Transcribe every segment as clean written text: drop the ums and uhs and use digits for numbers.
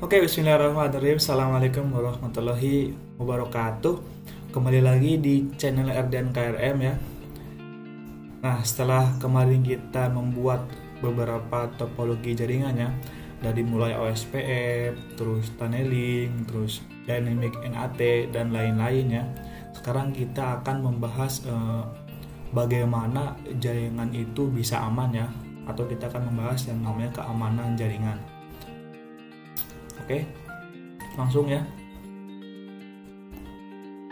Oke, bismillahirrahmanirrahim. Assalamualaikum warahmatullahi wabarakatuh. Kembali lagi di channel Erdian KRM ya. Nah, setelah kemarin kita membuat beberapa topologi jaringannya, dari mulai OSPF, terus tunneling, terus dynamic NAT dan lain-lainnya. Sekarang kita akan membahas bagaimana jaringan itu bisa aman ya, atau kita akan membahas yang namanya keamanan jaringan. Oke, langsung ya.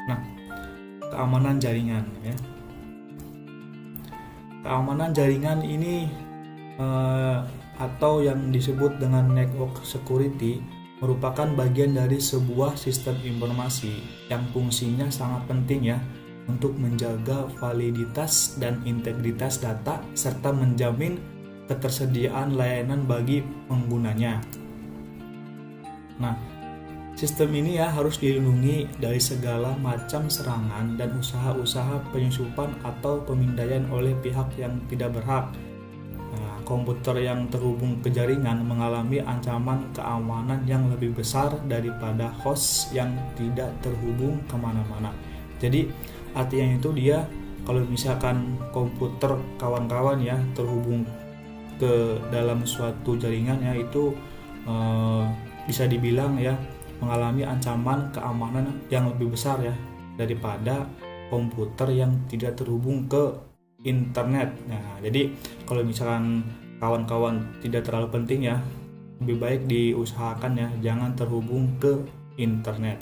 Nah, keamanan jaringan ya. Keamanan jaringan ini atau yang disebut dengan network security merupakan bagian dari sebuah sistem informasi yang fungsinya sangat penting ya untuk menjaga validitas dan integritas data serta menjamin ketersediaan layanan bagi penggunanya. Nah, sistem ini ya harus dilindungi dari segala macam serangan dan usaha-usaha penyusupan atau pemindaian oleh pihak yang tidak berhak. Nah, komputer yang terhubung ke jaringan mengalami ancaman keamanan yang lebih besar daripada host yang tidak terhubung kemana-mana. Jadi artinya itu dia kalau misalkan komputer kawan-kawan ya terhubung ke dalam suatu jaringan ya itu bisa dibilang ya mengalami ancaman keamanan yang lebih besar ya daripada komputer yang tidak terhubung ke internet. Nah, jadi kalau misalkan kawan-kawan tidak terlalu penting ya, lebih baik diusahakan ya jangan terhubung ke internet.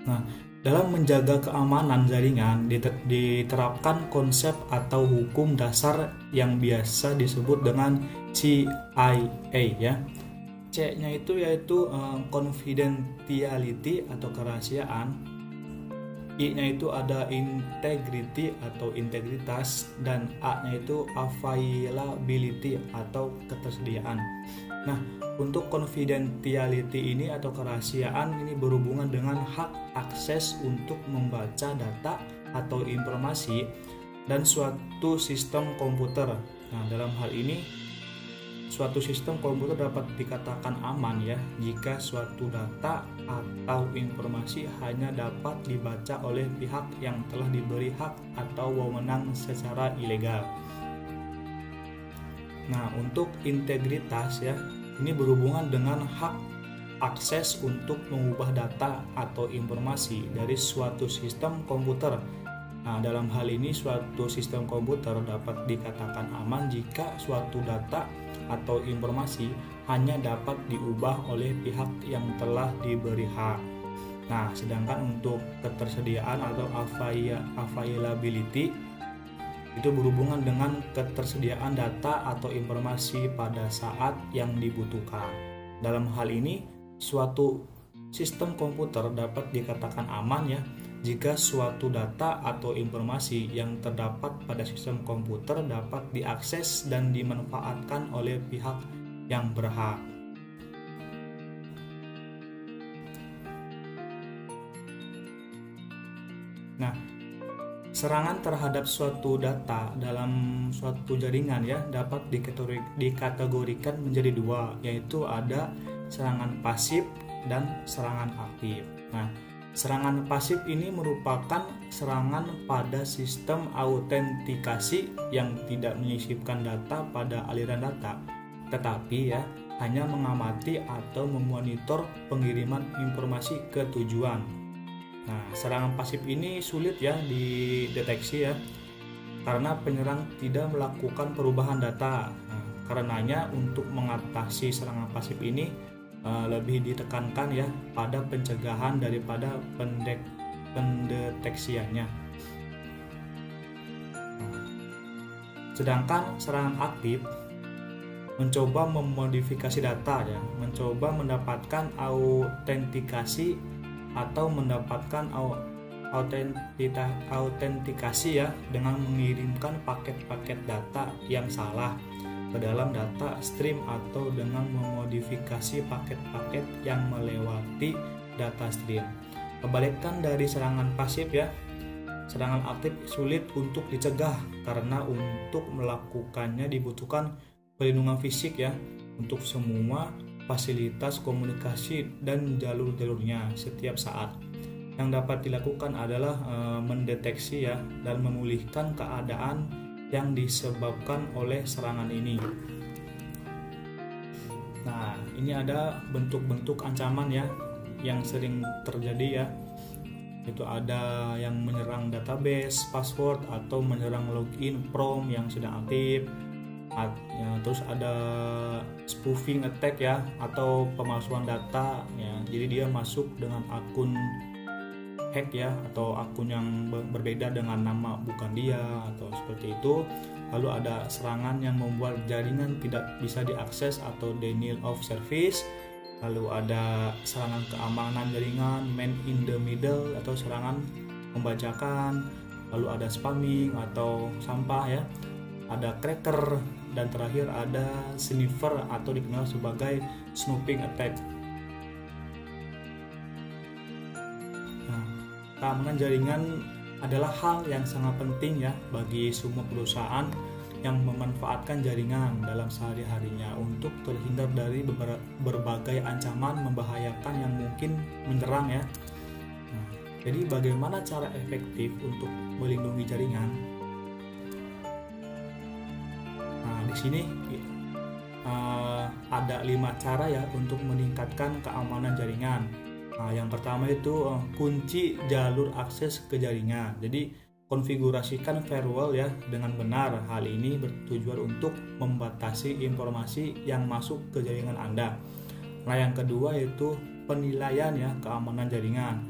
Nah, dalam menjaga keamanan jaringan diterapkan konsep atau hukum dasar yang biasa disebut dengan CIA ya. C-nya itu yaitu confidentiality atau kerahasiaan. I-nya itu ada integrity atau integritas dan A-nya itu availability atau ketersediaan. Nah, untuk confidentiality ini atau kerahasiaan ini berhubungan dengan hak akses untuk membaca data atau informasi dan suatu sistem komputer. Nah, dalam hal ini suatu sistem komputer dapat dikatakan aman ya jika suatu data atau informasi hanya dapat dibaca oleh pihak yang telah diberi hak atau wewenang secara ilegal. Nah, untuk integritas ya, ini berhubungan dengan hak akses untuk mengubah data atau informasi dari suatu sistem komputer. Nah, dalam hal ini suatu sistem komputer dapat dikatakan aman jika suatu data atau informasi hanya dapat diubah oleh pihak yang telah diberi hak. Nah, sedangkan untuk ketersediaan atau availability itu berhubungan dengan ketersediaan data atau informasi pada saat yang dibutuhkan. Dalam hal ini, suatu sistem komputer dapat dikatakan aman ya jika suatu data atau informasi yang terdapat pada sistem komputer dapat diakses dan dimanfaatkan oleh pihak yang berhak. Nah, serangan terhadap suatu data dalam suatu jaringan ya dapat dikategorikan menjadi dua, yaitu ada serangan pasif dan serangan aktif. Nah, serangan pasif ini merupakan serangan pada sistem autentikasi yang tidak menyisipkan data pada aliran data, tetapi ya hanya mengamati atau memonitor pengiriman informasi ke tujuan. Nah, serangan pasif ini sulit ya dideteksi ya karena penyerang tidak melakukan perubahan data. Nah, karenanya untuk mengatasi serangan pasif ini lebih ditekankan ya pada pencegahan daripada pendeteksiannya. Sedangkan serangan aktif mencoba memodifikasi data ya, mencoba mendapatkan autentikasi atau mendapatkan autentikasi ya dengan mengirimkan paket-paket data yang salah ke dalam data stream atau dengan memodifikasi paket-paket yang melewati data stream. Kebalikan dari serangan pasif ya, serangan aktif sulit untuk dicegah karena untuk melakukannya dibutuhkan perlindungan fisik ya, untuk semua fasilitas komunikasi dan jalur-jalurnya setiap saat. Yang dapat dilakukan adalah mendeteksi ya dan memulihkan keadaan yang disebabkan oleh serangan ini. Nah, ini ada bentuk-bentuk ancaman ya yang sering terjadi ya. Itu ada yang menyerang database, password, atau menyerang login Chrome yang sedang aktif. Terus ada spoofing attack ya, atau pemalsuan data ya. Jadi dia masuk dengan akun hack ya, atau akun yang berbeda dengan nama bukan dia atau seperti itu. Lalu ada serangan yang membuat jaringan tidak bisa diakses atau denial of service. Lalu ada serangan keamanan jaringan, man in the middle atau serangan membajakan. Lalu ada spamming atau sampah ya. Ada cracker, dan terakhir ada sniffer atau dikenal sebagai snooping attack. Nah, keamanan jaringan adalah hal yang sangat penting ya bagi semua perusahaan yang memanfaatkan jaringan dalam sehari-harinya untuk terhindar dari berbagai ancaman membahayakan yang mungkin menyerang ya. Nah, jadi bagaimana cara efektif untuk melindungi jaringan? Nah, di sini ada 5 cara ya untuk meningkatkan keamanan jaringan. Nah, yang pertama itu kunci jalur akses ke jaringan. Jadi konfigurasikan firewall ya dengan benar. Hal ini bertujuan untuk membatasi informasi yang masuk ke jaringan Anda. Nah, yang kedua yaitu penilaian ya keamanan jaringan.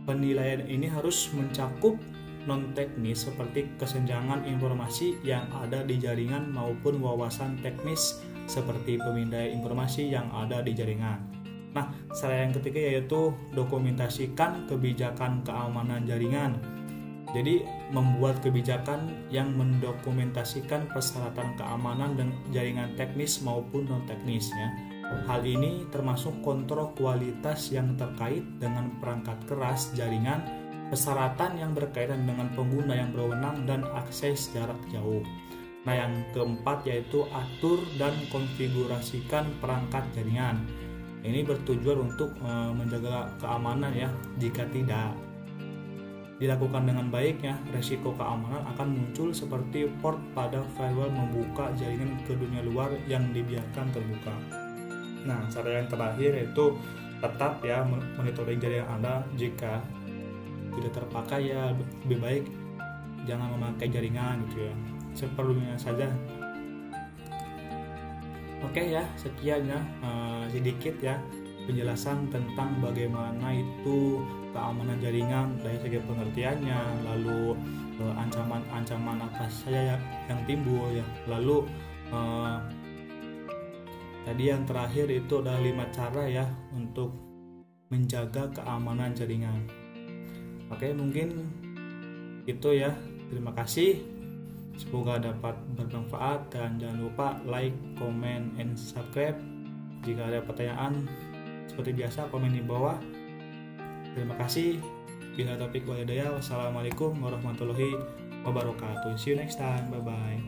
Penilaian ini harus mencakup non-teknis seperti kesenjangan informasi yang ada di jaringan maupun wawasan teknis seperti pemindaian informasi yang ada di jaringan. Nah, cara yang ketiga yaitu dokumentasikan kebijakan keamanan jaringan. Jadi membuat kebijakan yang mendokumentasikan persyaratan keamanan dan jaringan teknis maupun non-teknis ya. Hal ini termasuk kontrol kualitas yang terkait dengan perangkat keras jaringan, persyaratan yang berkaitan dengan pengguna yang berwenang dan akses jarak jauh. Nah, yang keempat yaitu atur dan konfigurasikan perangkat jaringan. Ini bertujuan untuk menjaga keamanan ya. Jika tidak dilakukan dengan baik ya, resiko keamanan akan muncul seperti port pada firewall membuka jaringan ke dunia luar yang dibiarkan terbuka. Nah, cara yang terakhir yaitu tetap ya monitoring jaringan Anda. Jika tidak terpakai ya lebih baik jangan memakai jaringan gitu ya, seperlunya saja. Oke ya, sekian ya sedikit ya penjelasan tentang bagaimana itu keamanan jaringan dari segi pengertiannya, lalu ancaman-ancaman apa saja yang timbul ya, lalu tadi yang terakhir itu ada 5 cara ya untuk menjaga keamanan jaringan. Oke, mungkin itu ya, terima kasih, semoga dapat bermanfaat dan jangan lupa like, comment, and subscribe. Jika ada pertanyaan seperti biasa komen di bawah. Terima kasih. Bila topik walhidayah. Wassalamualaikum warahmatullahi wabarakatuh. See you next time. Bye bye.